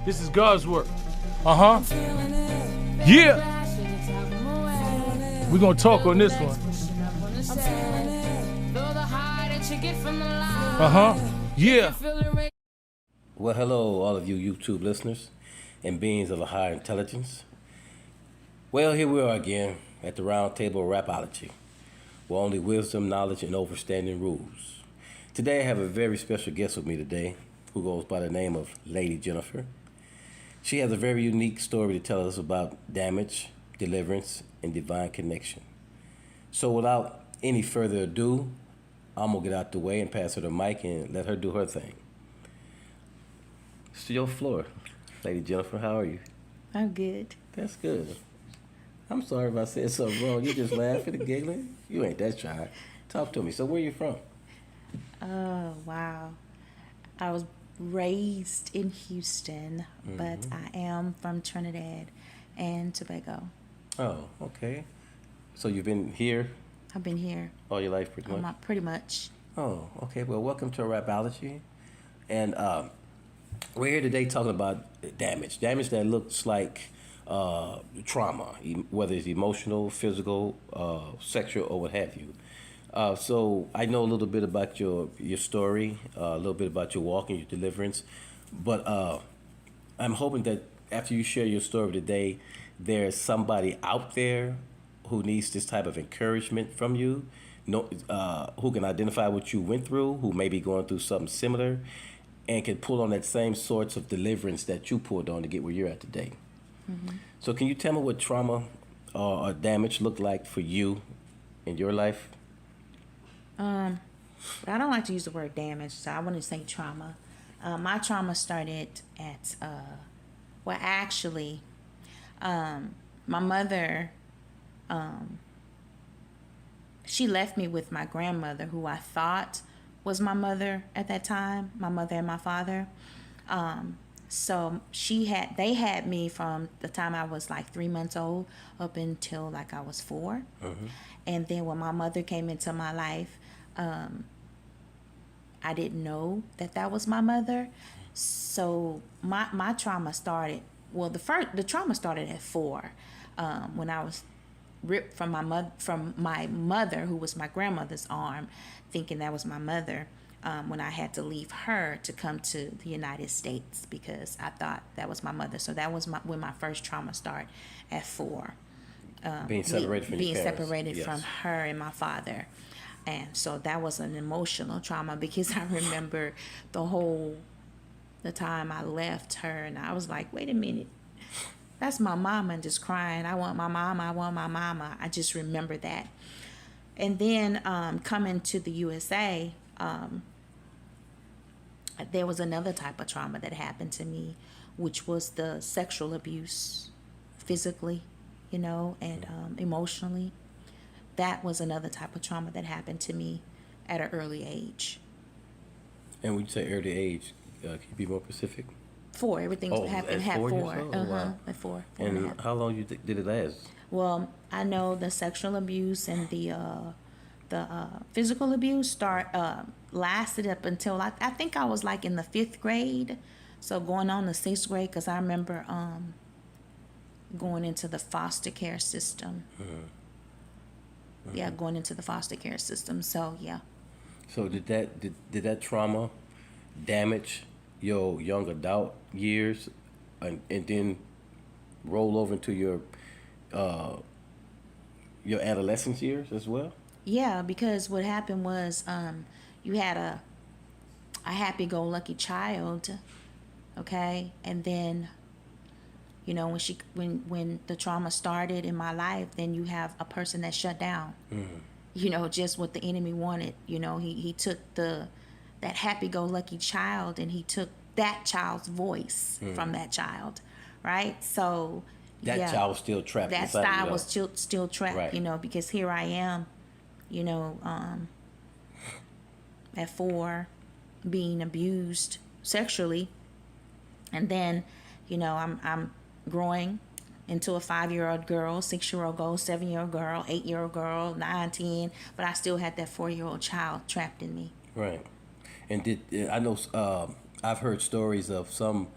This is God's work. Uh-huh. Yeah. We're gonna talk on this one. Uh-huh. Yeah. Well, hello, all of you YouTube listeners and beings of a higher intelligence. Well, here we are again at the round table of Rapology, where only wisdom, knowledge, and understanding rules. Today, I have a very special guest with me today, who goes by the name of Lady Jennifer. She has a very unique story to tell us about damage, deliverance, and divine connection. So, without any further ado, I'm gonna get out the way and pass her the mic and let her do her thing. It's your floor, Lady Jennifer. How are you? I'm good. That's good. I'm sorry if I said something wrong. You just laughing and giggling? You ain't that shy. Talk to me. So where you from? Oh, wow. I was raised in Houston, but I am from Trinidad and Tobago. Oh, okay. So you've been here I've been here all your life pretty much? pretty much. Oh, okay. Well, welcome to Rapology. And we're here today talking about damage. Damage that looks like trauma, whether it's emotional, physical, sexual, or what have you. So I know a little bit about your story, a little bit about your walk and your deliverance, but I'm hoping that after you share your story today, there's somebody out there who needs this type of encouragement from you, who can identify what you went through, who may be going through something similar, and can pull on that same sorts of deliverance that you pulled on to get where you're at today. So can you tell me what trauma or damage looked like for you in your life? I don't like to use the word damage, so I want to say trauma. My trauma started at, my mother, she left me with my grandmother, who I thought was my mother at that time, my mother and my father. So they had me from the time I was like 3 months old up until like I was 4. And then when my mother came into my life, I didn't know that was my mother. So my trauma started, the trauma started at 4, when I was ripped from my mother, who was my grandmother's arm, thinking that was my mother. When I had to leave her to come to the United States because I thought that was my mother. So that was when my first trauma started at 4. Being separated from your parents. Yes. From her and my father. And so that was an emotional trauma because I remember the time I left her and I was like, wait a minute, that's my mama, and just crying. I want my mama. I want my mama. I just remember that. And then coming to the USA, there was another type of trauma that happened to me, which was the sexual abuse, physically, and emotionally. That was another type of trauma that happened to me at an early age. And when you say early age, can you be more specific? 4. Everything happened at 4. Wow. At 4. And how long did it last? Well, I know the sexual abuse and the physical abuse lasted up until I think I was like in the 5th grade, so going on the 6th grade, because I remember going into the foster care system. Yeah, going into the foster care system. So yeah. So did that trauma damage your young adult years, and then roll over into your adolescence years as well? Yeah, because what happened was you had a happy-go-lucky child, okay, and then when the trauma started in my life, then you have a person that shut down. Just what the enemy wanted. He took that happy-go-lucky child and he took that child's voice from that child, right? So that child was still trapped. That child was still trapped, right. Because here I am, at 4, being abused sexually, and then, I'm growing into a 5-year-old girl, 6-year-old girl, 7-year-old girl, 8-year-old girl, 9, 10, but I still had that 4-year-old child trapped in me. Right. And I know I've heard stories of some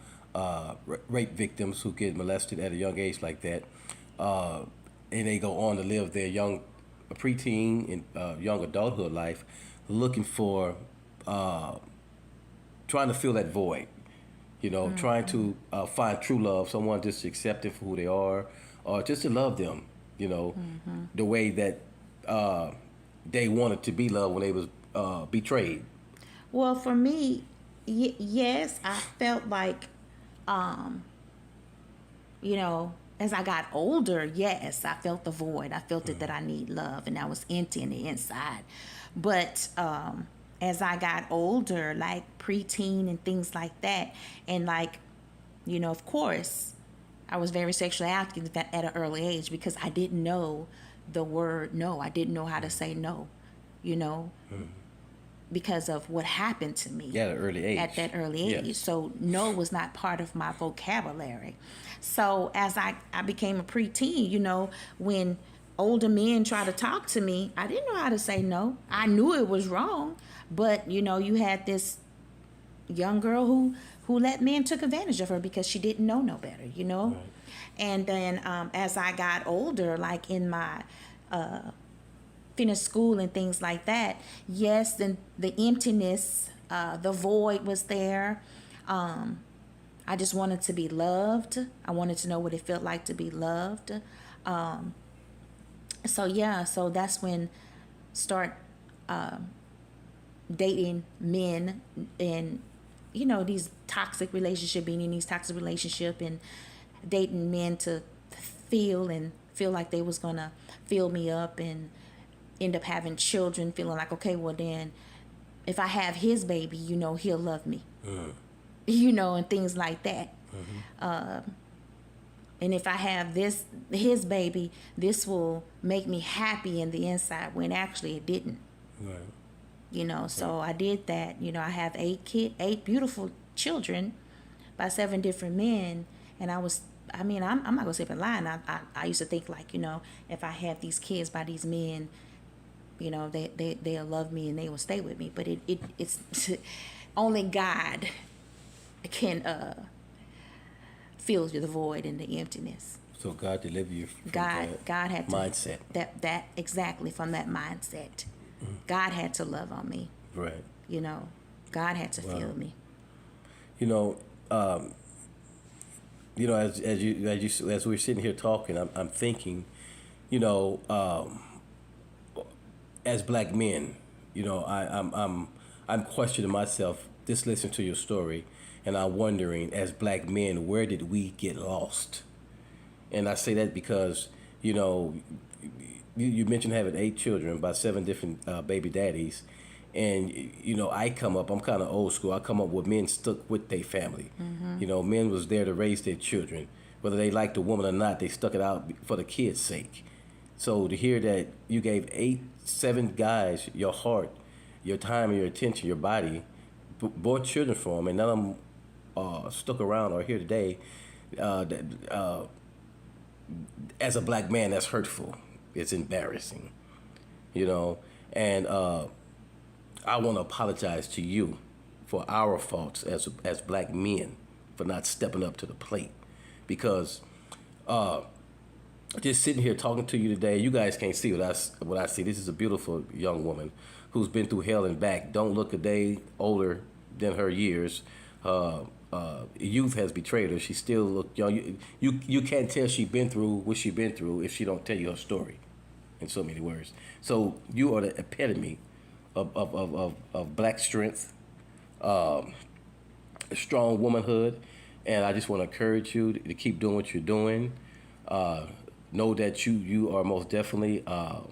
rape victims who get molested at a young age like that, and they go on to live their young preteen and young adulthood life, looking for, trying to fill that void. Trying to find true love, someone just to accept them for who they are, or just to love them. The way that they wanted to be loved when they was betrayed. Well, for me, yes, I felt like, as I got older, yes, I felt the void. I felt it that I need love, and I was empty in the inside. But as I got older, like preteen and things like that, and of course, I was very sexually active at an early age because I didn't know the word no. I didn't know how to say no, because of what happened to me at an early age. At that early age. Yes. So no was not part of my vocabulary. So as I became a preteen, when older men try to talk to me, I didn't know how to say no. I knew it was wrong, but you had this young girl who let men took advantage of her because she didn't know no better, Right. And then as I got older, like in my finished school and things like that, yes, then the emptiness, the void was there. I just wanted to be loved. I wanted to know what it felt like to be loved. So that's when start dating men and these toxic relationship, being in these toxic relationship and dating men to feel like they was gonna fill me up and end up having children, feeling like, okay, well then if I have his baby, he'll love me. And things like that. And if I have his baby, this will make me happy in the inside, when actually it didn't. Right. So I did that. I have 8 beautiful children by 7 different men. And I'm not gonna say for lying. I used to think like, if I have these kids by these men, they'll love me and they will stay with me. But it's only God can fill the void and the emptiness. So God delivered you from God had to, mindset. That exactly, from that mindset. God had to love on me. Right. God had to feel me. As we're sitting here talking, I'm thinking, as black men, I'm questioning myself just listening to your story, and I'm wondering, as black men, where did we get lost? And I say that because you mentioned having 8 children by 7 different baby daddies, and I'm kind of old school. I come up with men stuck with their family. Men was there to raise their children, whether they liked the woman or not. They stuck it out for the kids' sake. So to hear that you gave 7 guys your heart, your time, your attention, your body, bought children for them, and none of them stuck around or here today, as a black man, that's hurtful. It's embarrassing, and I want to apologize to you for our faults as black men for not stepping up to the plate, because just sitting here talking to you today, you guys can't see what I see. This is a beautiful young woman who's been through hell and back. Don't look a day older than her years. Youth has betrayed her. She still look young. You can't tell she been through what she been through if she don't tell you her story, in so many words. So you are the epitome of black strength, strong womanhood, and I just want to encourage you to keep doing what you're doing. Know that you are most definitely a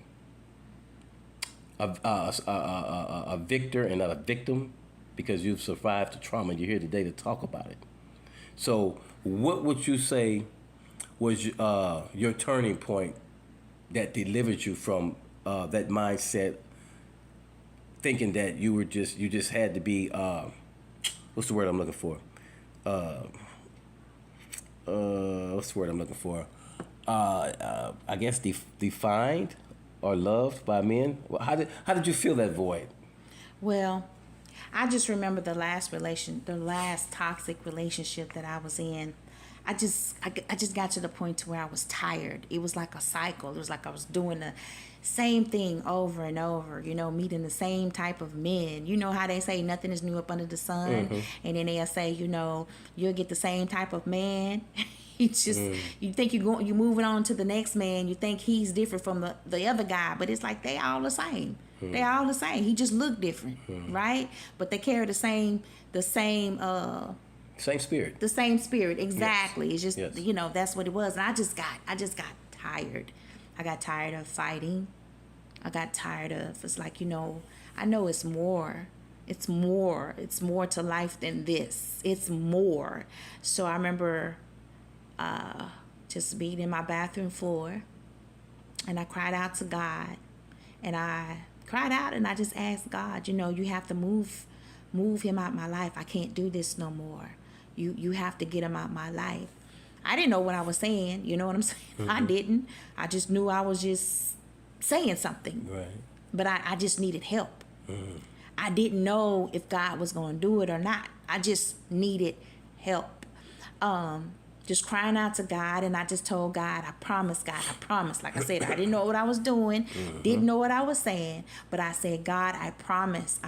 victor and not a victim, because you've survived the trauma and you're here today to talk about it. So what would you say was your turning point that delivered you from that mindset, thinking that you just had to be what's the word I'm looking for? I guess defined or loved by men. How did you feel that void? Well, I just remember the last toxic relationship that I was in. I just got to the point to where I was tired. It was like a cycle. It was like I was doing the same thing over and over, meeting the same type of men. You know how they say nothing is new up under the sun, and then they'll say, you'll get the same type of man. You think you're moving on to the next man. You think he's different from the other guy, but it's like they all the same. They all the same. He just look different, right? But they carry the same same spirit. The same spirit, exactly. Yes. It's just that's what it was. And I just got tired. I got tired of fighting. I got tired of, it's like, I know it's more. It's more to life than this. It's more. So I remember just being in my bathroom floor, and I cried out to God, and I cried out and I just asked God, you have to move him out my life. I can't do this no more. You have to get him out my life. I didn't know what I was saying. You know what I'm saying? I didn't. I just knew I was just saying something. Right. But I just needed help. I didn't know if God was going to do it or not. I just needed help. Just crying out to God, and I just told God, I promise, God, I promise. Like I said, I didn't know what I was doing, didn't know what I was saying, but I said, God, I promise,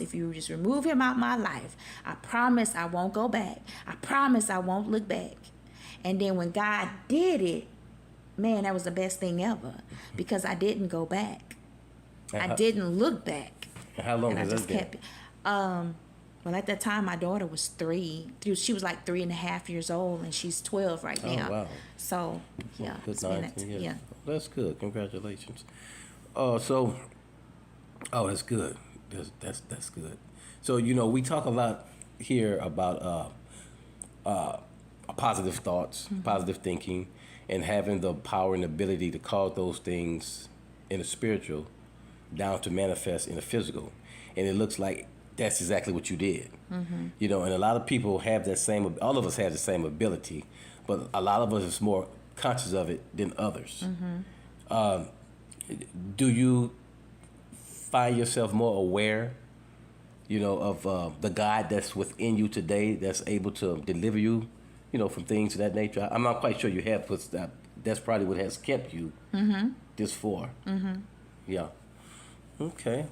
if you just remove him out my life, I promise I won't go back. I promise I won't look back. And then when God did it, man, that was the best thing ever, because I didn't go back. I didn't look back. How long has that been? Well, at that time, my daughter was 3. She was like 3.5 years old, and she's 12 right now. Oh, wow. So, yeah. Good 19 years. Yeah. That's good. Congratulations. That's good. That's good. So, we talk a lot here about positive thoughts, positive thinking, and having the power and ability to cause those things in the spiritual down to manifest in the physical. And it looks like that's exactly what you did. And a lot of people have all of us have the same ability, but a lot of us is more conscious of it than others. Do you find yourself more aware, of the God that's within you today that's able to deliver you, from things of that nature? I'm not quite sure you have, but that's probably what has kept you this far. Yeah. Okay.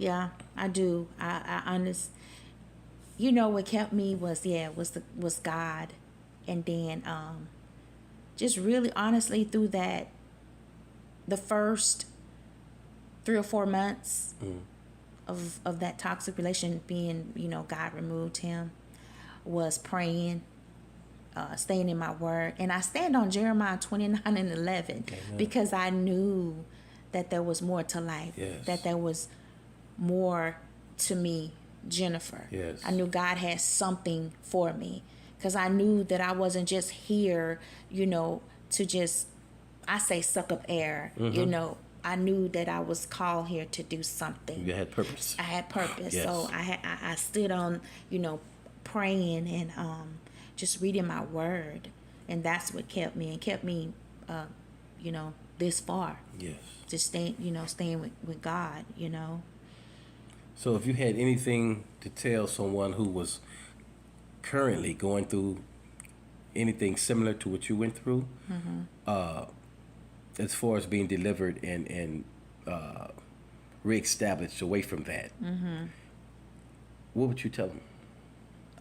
Yeah, I do. I honest. What kept me was God, and then just really honestly through that, the first 3 or 4 months of that toxic relation being, God removed him, was praying, staying in my word, and I stand on Jeremiah 29:11 because I knew that there was more to life, that there was more to me, Jennifer. Yes. I knew God had something for me, because I knew that I wasn't just here, to just, I say, suck up air. I knew that I was called here to do something. You had purpose. I had purpose. Yes. So I stood on, praying and just reading my word, and that's what kept me this far. Yes. Just staying with God, So if you had anything to tell someone who was currently going through anything similar to what you went through, as far as being delivered and reestablished away from that, what would you tell them?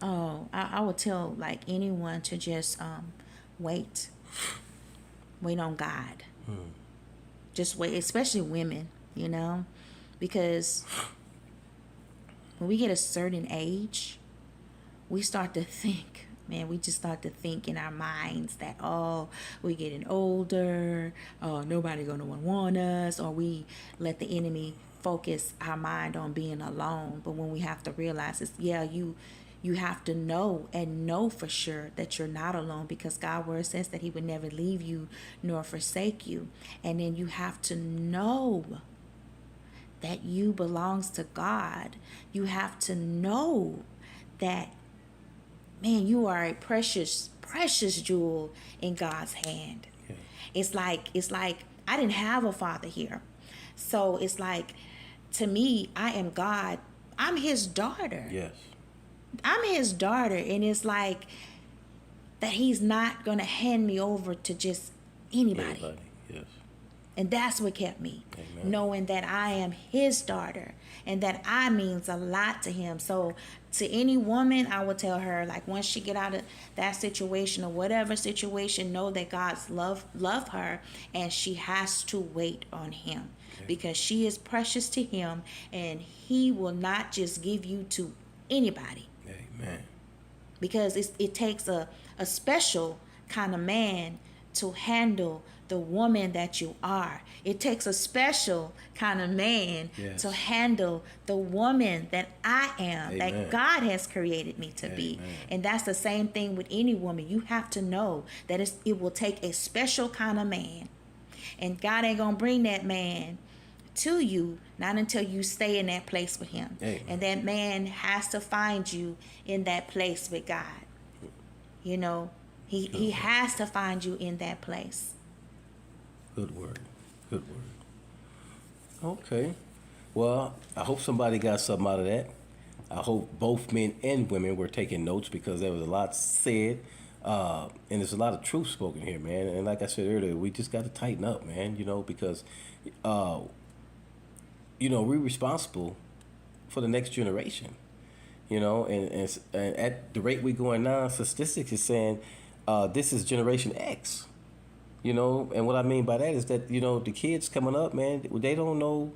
Oh, I would tell like anyone to just wait on God. Just wait, especially women, because when we get a certain age, we start to think, we just start to think in our minds that, we're getting older, nobody gonna want us, or we let the enemy focus our mind on being alone. But when we have to realize is, you have to know for sure that you're not alone, because God's word says that he would never leave you nor forsake you. And then you have to know that you belongs to God. You have to know that, man, you are a precious jewel in God's hand. Yeah. It's like I didn't have a father here. So it's like, to me, I am God I'm his daughter. Yes. I'm his daughter, and it's like that he's not going to hand me over to just anybody. Yes. And that's what kept me. Amen. Knowing that I am his daughter and that I means a lot to him. So to any woman, I would tell her, like, once she get out of that situation or whatever situation, know that God's love her, and she has to wait on him, because she is precious to him, and he will not just give you to anybody. Amen. Because it takes a special kind of man to handle the woman that you are. It takes a special kind of man to handle the woman that I am, that God has created me to be. And that's the same thing with any woman. You have to know that it will take a special kind of man. And God ain't going to bring that man to you, not until you stay in that place with him. Amen. And that man has to find you in that place with God. You know, he has to find you in that place. Good word. Good word. Okay. Well, I hope somebody got something out of that. I hope both men and women were taking notes, because there was a lot said. And there's a lot of truth spoken here, man. And like I said earlier, we just got to tighten up, man, because, we're responsible for the next generation, and at the rate we're going now, statistics is saying this is Generation X, and what I mean by that is that, the kids coming up, man, they don't know,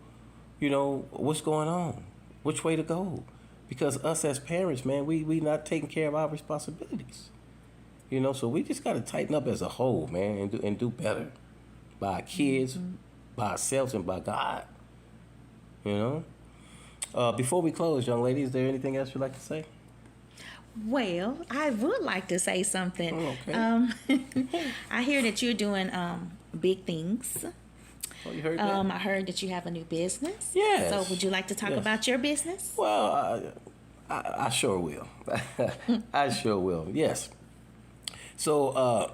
what's going on, which way to go, because us as parents, man, we not taking care of our responsibilities, so we just got to tighten up as a whole, man, and do better by our kids, by ourselves, and by God, Before we close, young lady, is there anything else you'd like to say? Well, I would like to say something. Oh, okay. I hear that you're doing big things. Oh, you heard that? I heard that you have a new business. Yes. So would you like to talk about your business? Well, I sure will. I sure will, yes. So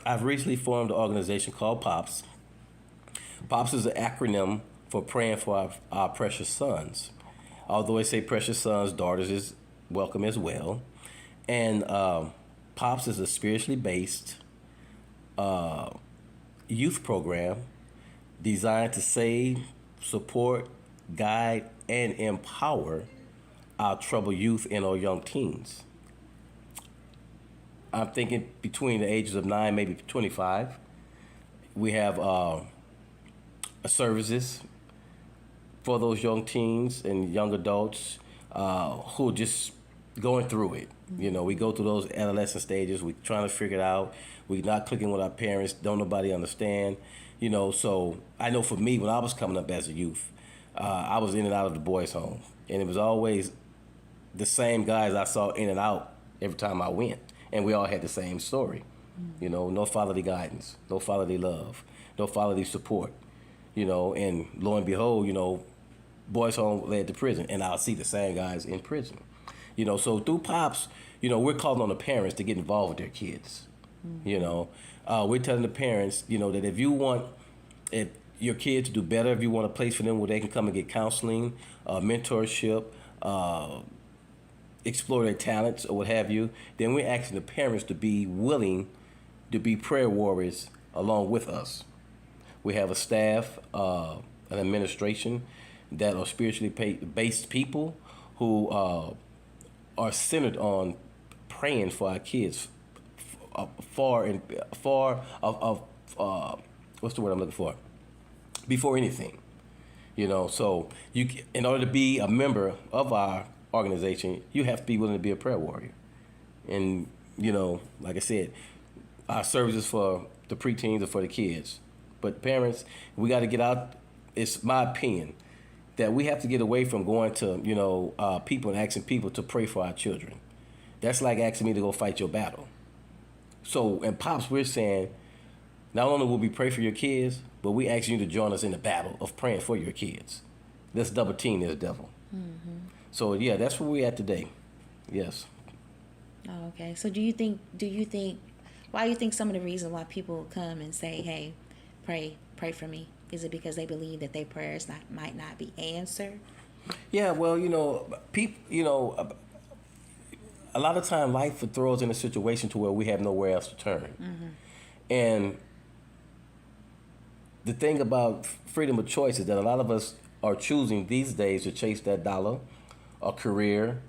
I've recently formed an organization called POPS. POPS is an acronym for Praying for Our Precious Sons. Although I say precious sons, daughters is welcome as well. And POPS is a spiritually based youth program designed to save, support, guide, and empower our troubled youth and our young teens. I'm thinking between the ages of 9, maybe 25. We have services for those young teens and young adults who are just going through it. We go through those adolescent stages. We're trying to figure it out. We're not clicking with our parents. Don't nobody understand. So I know for me, when I was coming up as a youth, I was in and out of the boys' home. And it was always the same guys I saw in and out every time I went. And we all had the same story. No fatherly guidance, no fatherly love, no fatherly support. And lo and behold, boys' home led to prison. And I'll see the same guys in prison. So through POPS, we're calling on the parents to get involved with their kids. We're telling the parents, that if your kids do better, if you want a place for them where they can come and get counseling, mentorship, explore their talents or what have you, then we're asking the parents to be willing to be prayer warriors along with us. We have a staff, an administration that are spiritually based people who are centered on praying for our kids what's the word I'm looking for? Before anything, So in order to be a member of our organization, you have to be willing to be a prayer warrior. And like I said, our services for the preteens are for the kids. But parents, we got to get out. It's my opinion that we have to get away from going to people and asking people to pray for our children. That's like asking me to go fight your battle. So in POPS, we're saying, not only will we pray for your kids, but we ask you to join us in the battle of praying for your kids. Let's double team this devil. Mm-hmm. So yeah, that's where we're at today. Yes. Oh, okay. So do you think why do you think some of the reasons why people come and say, hey, pray for me, is it because they believe that their prayers might not be answered? Yeah, well, a lot of time life throws us in a situation to where we have nowhere else to turn. And the thing about freedom of choice is that a lot of us are choosing these days to chase that dollar or career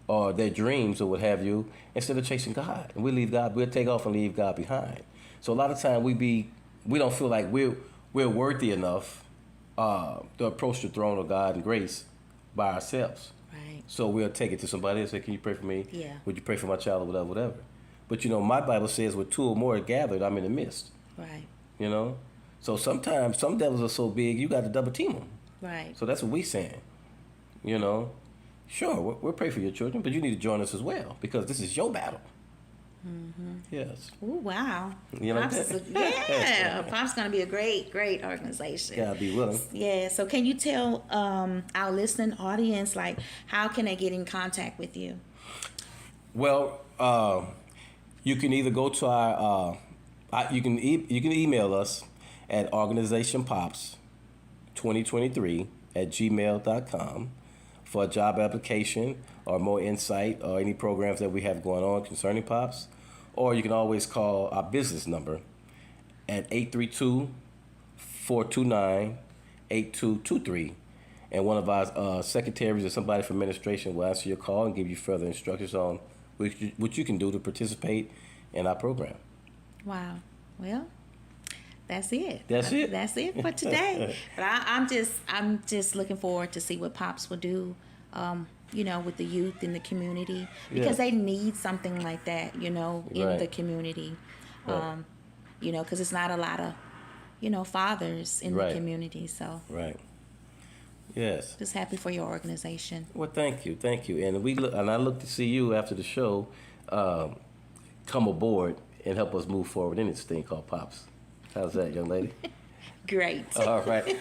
or their dreams or what have you instead of chasing God. And we'll take off and leave God behind. So a lot of time we don't feel like we're worthy enough to approach the throne of God and grace by ourselves. Right. So we'll take it to somebody and say, can you pray for me? Yeah. Would you pray for my child or whatever. But my Bible says with two or more are gathered, I'm in the midst. Right. So sometimes some devils are so big you got to double team them. Right. So that's what we're saying. Sure, we'll pray for your children, but you need to join us as well because this is your battle. Yes. Oh, wow. Like Pops that? Pops going to be a great organization. Gotta be willing. Yeah. So can you tell our listening audience, like, how can they get in contact with you? Well, you can either go to our, you can email us at organizationpops2023@gmail.com for a job application or more insight or any programs that we have going on concerning Pops. Or you can always call our business number at 832-429-8223. And one of our secretaries or somebody from administration will answer your call and give you further instructions on what you can do to participate in our program. Wow. Well, that's it. That's it. That's it for today. But I'm just looking forward to see what Pops will do, with the youth in the community because they need something like that, in Right. the community, Right. because it's not a lot of, fathers in Right. the community. So Right. Yes. just happy for your organization. Well, thank you, and I look to see you after the show, come aboard and help us move forward in this thing called Pops. How's that, young lady? Great. All right.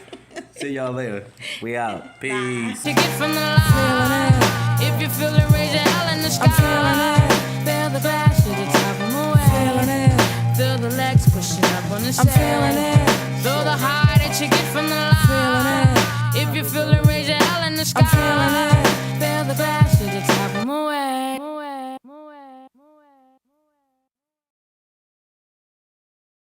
See y'all later. We out. Peace. Take it from the line. If you feel it, raise your hell in the sky. Feel the glass, should you top them away? Feel the legs pushing up on the stage. Feel the high that you get from the line. If you feel it, raise your hell in the sky.